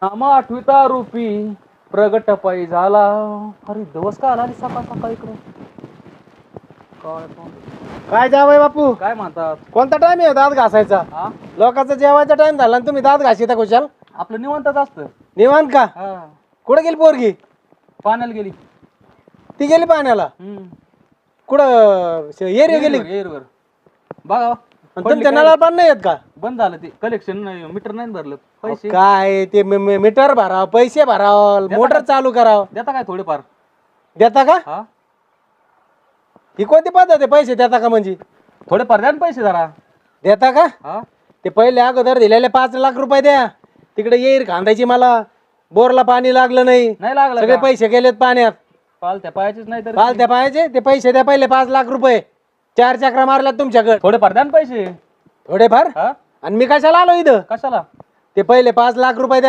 नामा आठविता रूपी प्रगट पायी झाला. अरे दिवस का आला रे सकाळ सकाळ इकडं. काय जावय बापू, काय म्हणतात? कोणता टाइम आहे दात घासायचा? हा लोकांचा जेवायचा टाइम झाला आणि तुम्ही दात घासिता कुशाल? आपलं निवांतच असतं. निवांत का? हा कुठं गेली पोरगी? पाण्याला गेली. ती गेली पाण्याला? कुठं एरिया गेली? एरवर बघा आणि तुमच्या नळाला पण नाही येत का? बंद झालं ते कलेक्शन मीटर नाही भरलं पैसे. काय ते मीटर भराव, पैसे भराव, मोटर चालू कराव. देता काय थोडेफार? देता का? हा ही कोणती पद्धत आहे पैसे देता का म्हणजे? थोडेफार द्या ना पैसे जरा. देता का? हा ते पहिले अगोदर दिलेले 5 लाख रुपये द्या. तिकडे येईल खांदायची, मला बोरला पाणी लागलं नाही, नाही लागलं सगळे का? पैसे गेलेत पाण्यात. पालत्या पायाचीच नाही तर पालत्या पाहायचे ते पैसे द्या, पहिले 5 लाख रुपये. 4 चक्रा मारल्यात तुमच्याकडे. थोडेफार द्या ना पैसे. थोडेफार? हा आणि मी कशाला आलो इथं? कशाला? ते पहिले 5 लाख रुपये द्या